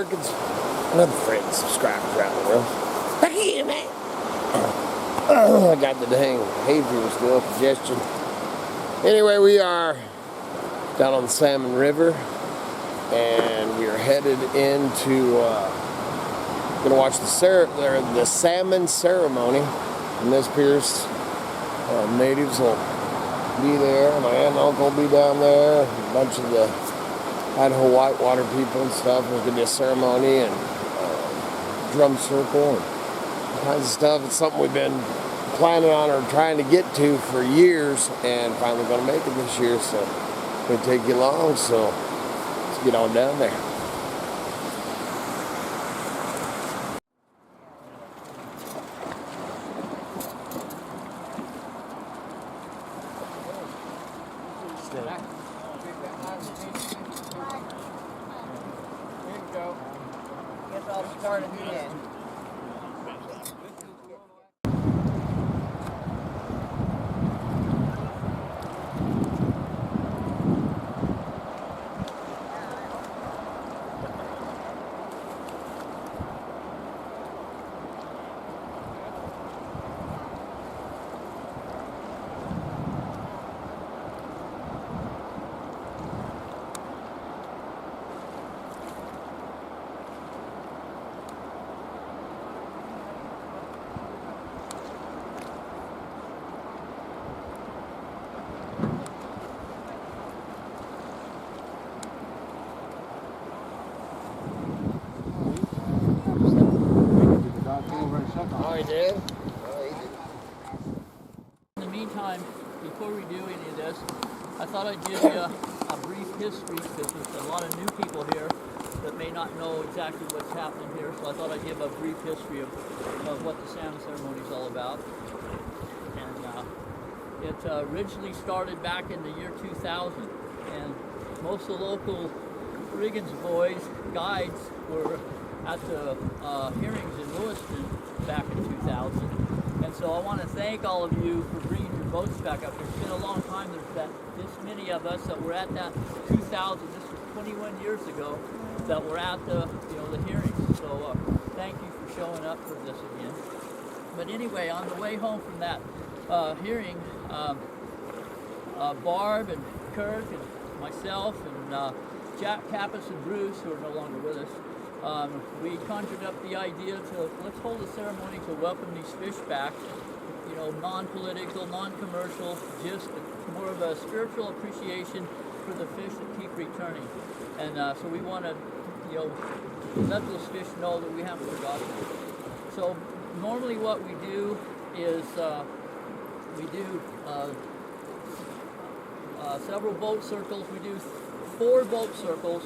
Riggins and other friends, subscribers around the world. Look at you, man. I got the dang hay fever still, congestion. Anyway, we are down on the Salmon River, and we are headed into, gonna watch the salmon ceremony. Nez Perce natives will be there. My aunt and uncle will be down there. A bunch of the Idaho whitewater people and stuff. There's gonna be a ceremony and drum circle and all kinds of stuff. It's something we've been planning on or trying to get to for years, and finally gonna make it this year. So it won't take you long. So let's get on down there. In the meantime, before we do any of this, I thought I'd give you a brief history, because there's a lot of new people here that may not know exactly what's happening here, so I thought I'd give a brief history of what the salmon ceremony is all about. And it originally started back in the year 2000, and most of the local Riggins boys, guides, were at the hearings in Lewiston back in 2000. And so I want to thank all of you for bringing your boats back up. It's been a long time. There's this many of us that were at that 2000. This was 21 years ago that were at the the hearings. So thank you for showing up for this again. But anyway, on the way home from that hearing, Barb and Kirk and myself and Jack Kappas and Bruce, who are no longer with us, we conjured up the idea to let's hold a ceremony to welcome these fish back, non-political, non-commercial, just more of a spiritual appreciation for the fish that keep returning. And so we want to, let those fish know that we haven't forgotten them. So normally what we do is we do several boat circles. We do 4 boat circles.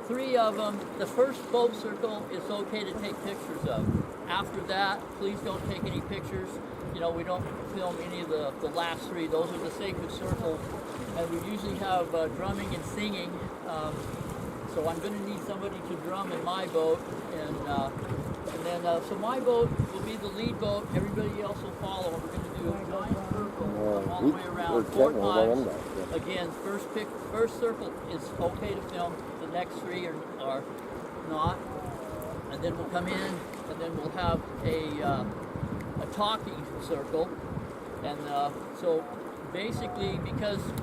3 of them, the first boat circle is okay to take pictures of. After that, please don't take any pictures. We don't film any of the last 3. Those are the sacred circles. And we usually have drumming and singing. So I'm going to need somebody to drum in my boat. And then, so my boat will be the lead boat. Everybody else will follow. We're going to do a giant circle all the way around 4 times. Again, first circle is okay to film. The next 3 are not. And then we'll come in, and then we'll have a talking circle. And so basically,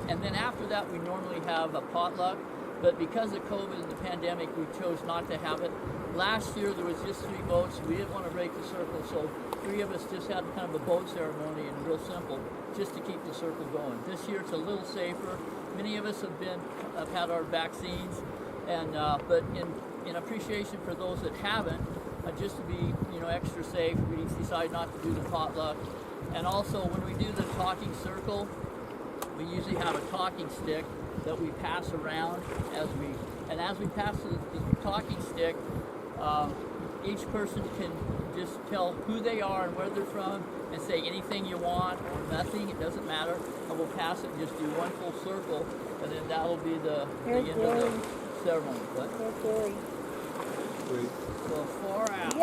and then after that we normally have a potluck. But because of COVID and the pandemic, we chose not to have it. Last year there was just 3 boats. We didn't want to break the circle, so 3 of us just had kind of a boat ceremony, and real simple, just to keep the circle going. This year it's a little safer. Many of us have had our vaccines, and but in appreciation for those that haven't, just to be extra safe, we decided not to do the potluck. And also when we do the talking circle, we usually have a talking stick that we pass around as we pass the talking stick, each person can just tell who they are and where they're from and say anything you want or nothing, it doesn't matter, and we'll pass it and just do one full circle, and then that'll be the end of the ceremony. What? So 4 out.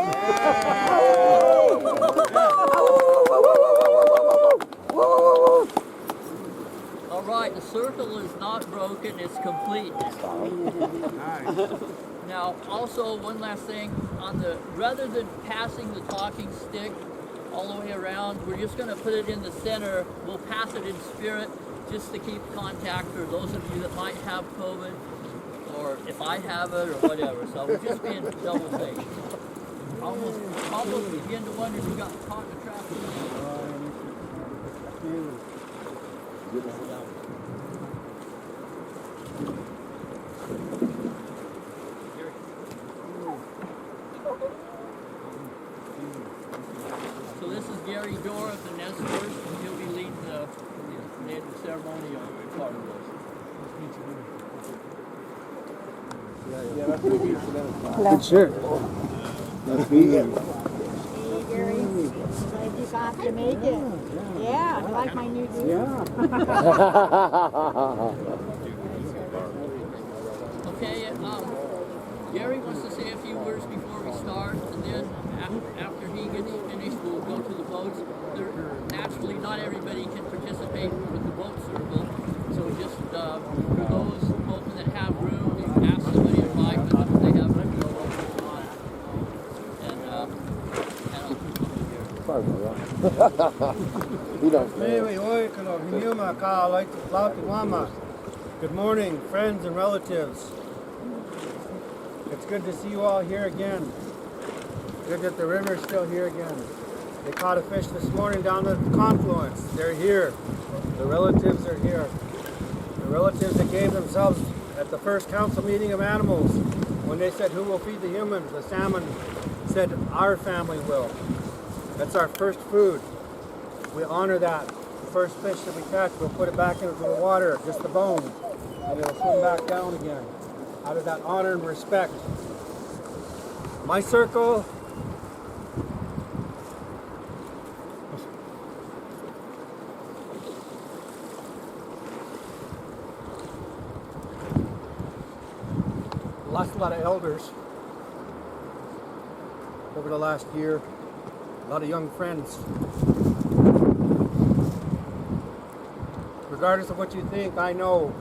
All right, the circle is not broken, it's complete. Nice. Now, also one last thing, rather than passing the talking stick all the way around, we're just going to put it in the center. We'll pass it in spirit just to keep contact for those of you that might have COVID, or if I have it or whatever. So we're just being double safe. Almost begin to wonder if you got caught in the traffic. So this is Gary Dorr of the Nez Perce, and he'll be leading the ceremonial part of this. Yeah, that's good. Good shirt. That's good. Hey, Gary. Glad you got to make it. Yeah, I like my new dude. Okay, Gary wants to say a few words before we start, and then after he gets finished, we'll go to the boats. Naturally, not everybody can participate with the boat circle, so just for those folks that have room, you can ask somebody to ride with them if they have room. And I'll keep you here. Sorry about that. He don't know. Good morning, friends and relatives. It's good to see you all here again. Good that the river's still here again. They caught a fish this morning down at the confluence. They're here. The relatives are here. The relatives that gave themselves at the first council meeting of animals. When they said, who will feed the humans? The salmon said, our family will. That's our first food. We honor that. The first fish that we catch, we'll put it back into the water, just the bone, and it'll swim back down again. Out of that honor and respect. My circle, lost a lot of elders over the last year, a lot of young friends. Regardless of what you think, I know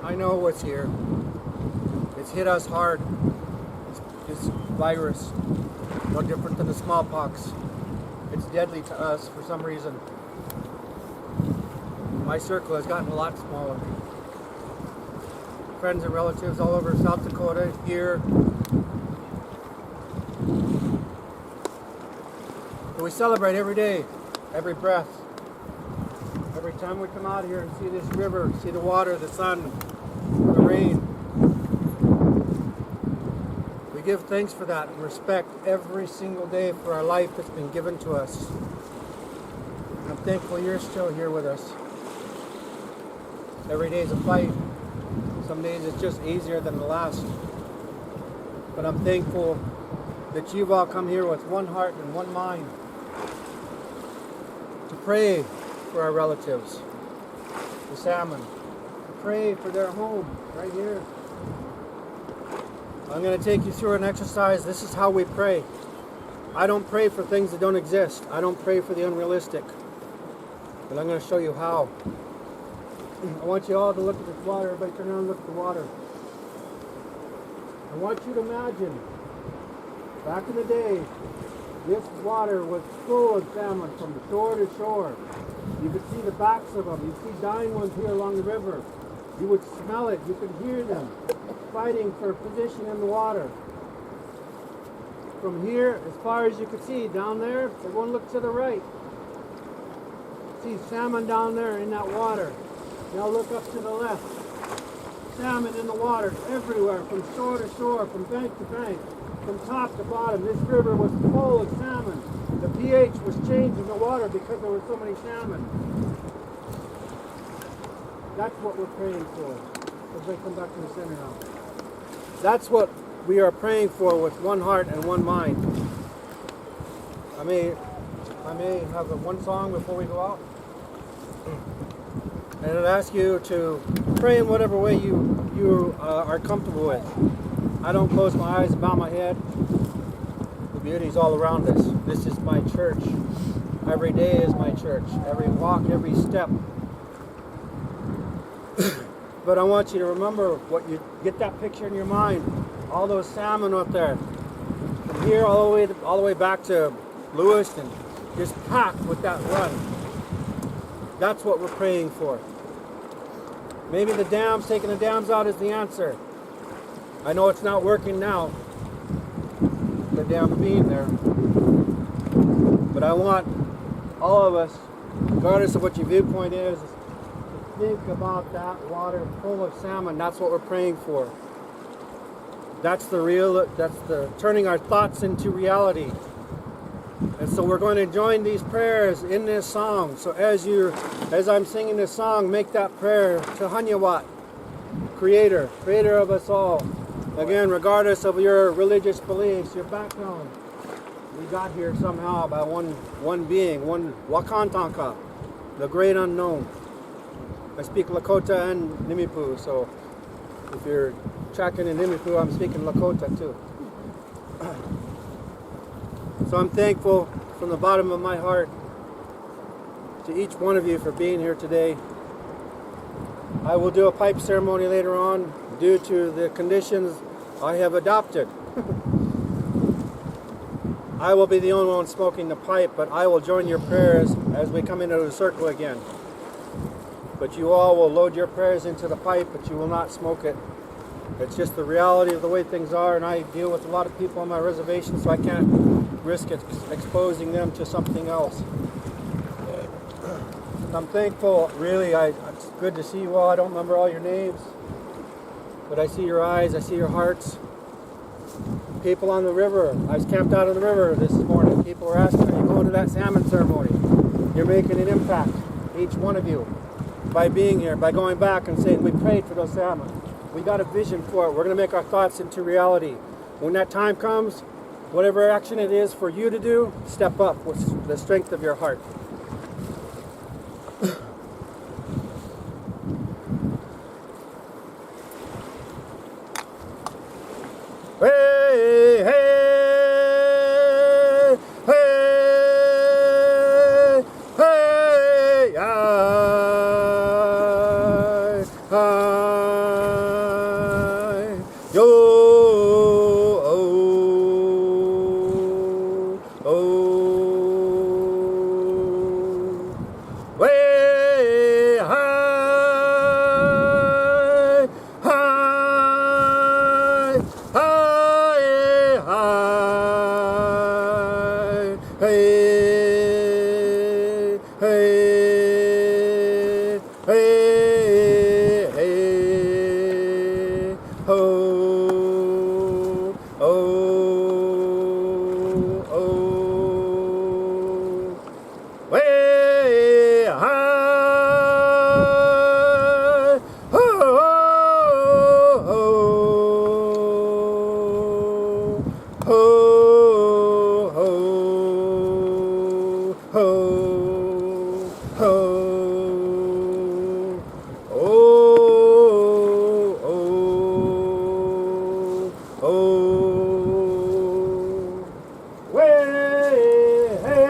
what's here. It's hit us hard. This virus, no different than the smallpox. It's deadly to us for some reason. My circle has gotten a lot smaller. Friends and relatives all over South Dakota here. But we celebrate every day, every breath. Every time we come out here and see this river, see the water, the sun, the rain. We give thanks for that and respect every single day for our life that's been given to us. I'm thankful you're still here with us. Every day is a fight. Some days it's just easier than the last. But I'm thankful that you've all come here with one heart and one mind to pray for our relatives, the salmon, to pray for their home right here. I'm going to take you through an exercise. This is how we pray. I don't pray for things that don't exist. I don't pray for the unrealistic. But I'm going to show you how. I want you all to look at this water. Everybody turn around and look at the water. I want you to imagine, back in the day, this water was full of salmon from shore to shore. You could see the backs of them. You'd see dying ones here along the river. You would smell it. You could hear them fighting for position in the water. From here, as far as you could see, down there, everyone look to the right. See salmon down there in that water. Now look up to the left. Salmon in the water everywhere, from shore to shore, from bank to bank, from top to bottom. This river was full of salmon. The pH was changed in the water because there were so many salmon. That's what we're praying for. As they come back to the center now. That's what we are praying for with one heart and one mind. I may have one song before we go out. And I'd ask you to pray in whatever way you are comfortable with. I don't close my eyes and bow my head. The beauty is all around us. This is my church. Every day is my church. Every walk, every step. But I want you to remember what you get that picture in your mind. all those salmon up there, from here all the way back to Lewiston, just packed with that run. That's what we're praying for. Maybe the dams, taking the dams out is the answer. I know it's not working now, the dam being there. But I want all of us, regardless of what your viewpoint is, to think about that water full of salmon. That's what we're praying for. That's the turning our thoughts into reality. And so we're going to join these prayers in this song. So as I'm singing this song, make that prayer to Hanyawat, creator of us all. Again, regardless of your religious beliefs, your background, we got here somehow by one being, one Wakantanka, the great unknown. I speak Lakota and NEMIIPUU, so if you're tracking in NEMIIPUU, I'm speaking Lakota too. So I'm thankful from the bottom of my heart to each one of you for being here today. I will do a pipe ceremony later on due to the conditions I have adopted. I will be the only one smoking the pipe, but I will join your prayers as we come into the circle again. But you all will load your prayers into the pipe, but you will not smoke it. It's just the reality of the way things are, and I deal with a lot of people on my reservation, so I can't risk exposing them to something else. I'm thankful, really. It's good to see you all. I don't remember all your names, but I see your eyes, I see your hearts. People on the river. I was camped out on the river this morning. People were asking, are you going to that salmon ceremony? You're making an impact, each one of you, by being here, by going back and saying, we prayed for those salmon. We got a vision for it. We're going to make our thoughts into reality. When that time comes, whatever action it is for you to do, step up with the strength of your heart. Hey, hey, hey, hey, yo, way high, high, high, high, hey, hey, hey, hey, ho, way high, way, hey,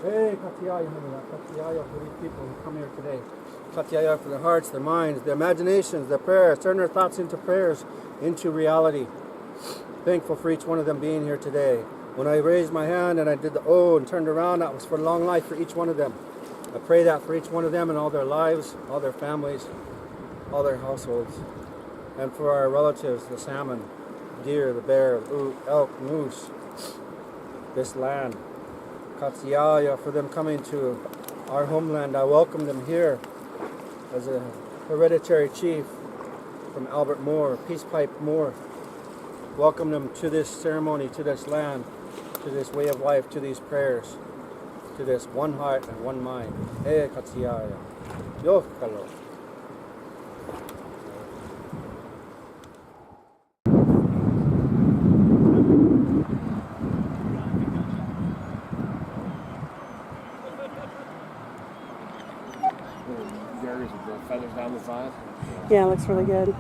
Hey, Katiyaya, Katiyaya for these people who come here today. Katiyaya for their hearts, their minds, their imaginations, their prayers. Turn their thoughts into prayers, into reality. Thankful for each one of them being here today. When I raised my hand and I did the O and turned around, that was for long life for each one of them. I pray that for each one of them and all their lives, all their families, all their households. And for our relatives, the salmon, deer, the bear, elk, moose, this land. Katsiyaya for them coming to our homeland. I welcome them here as a hereditary chief from Albert Moore, Peace Pipe Moore. Welcome them to this ceremony, to this land, to this way of life, to these prayers, to this one heart and one mind. E Katsiyaya. Yokalo. Jerry's with the feathers down the side. Yeah, it looks really good.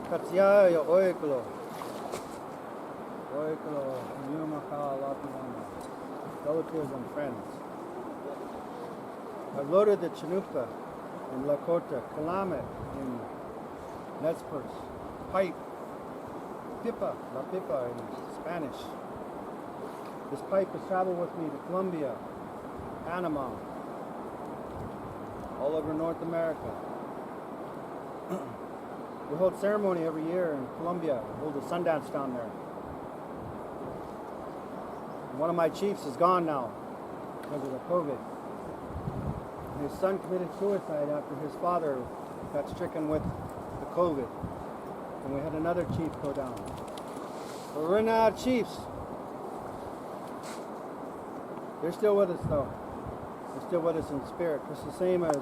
Katsiyaya oiklo. Oiklo. Nyumaka Latimana. Relatives and friends. I've loaded the Chinook in Lakota, Kalame in Nez Perce, pipe, pipa, la pipa in Spanish. This pipe has traveled with me to Colombia, Panama, all over North America. We hold ceremony every year in Colombia. We hold a Sundance down there. And one of my chiefs is gone now because of the COVID. And his son committed suicide after his father got stricken with the COVID. And we had another chief go down. But we're running out of chiefs. They're still with us though. They're still with us in spirit. It's the same as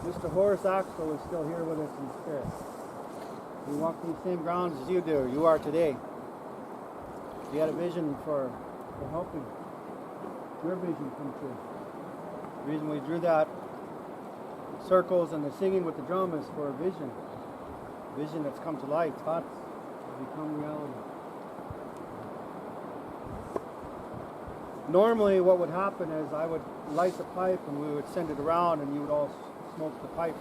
Mr. Horace Axel is still here with us in spirit. We walk these same grounds as you do. You are today. He had a vision for helping your vision come true. The reason we drew that circles and the singing with the drum is for a vision. A vision that's come to life. Thoughts have become reality. Normally what would happen is I would light the pipe and we would send it around and you would all smoke the pipe.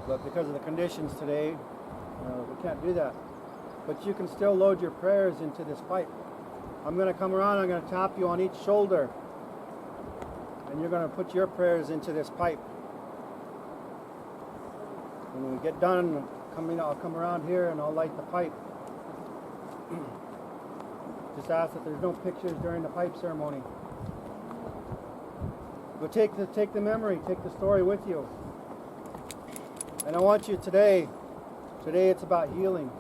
But because of the conditions today, we can't do that. But you can still load your prayers into this pipe. I'm going to come around, I'm going to tap you on each shoulder. And you're going to put your prayers into this pipe. When we get done, I'll come around here and I'll light the pipe. Just ask that there's no pictures during the pipe ceremony. But take the memory, take the story with you. And I want you today it's about healing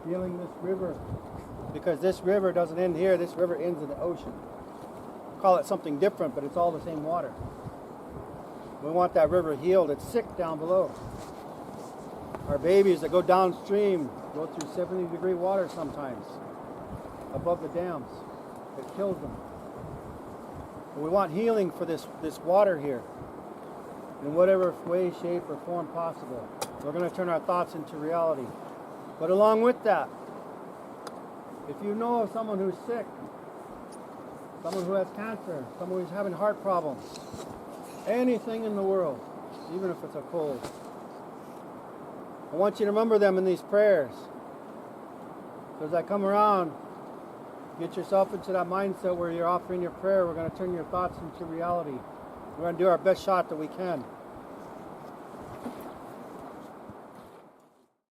this river. Because this river doesn't end here, this river ends in the ocean. Call it something different, but it's all the same water. We want that river healed. It's sick down below. Our babies that go downstream go through 70-degree water sometimes above the dams. It kills them. But we want healing for this water here in whatever way, shape, or form possible. We're going to turn our thoughts into reality. But along with that, if you know of someone who's sick, someone who has cancer, someone who's having heart problems, anything in the world, even if it's a cold, I want you to remember them in these prayers. So as I come around, get yourself into that mindset where you're offering your prayer. We're going to turn your thoughts into reality. We're going to do our best shot that we can.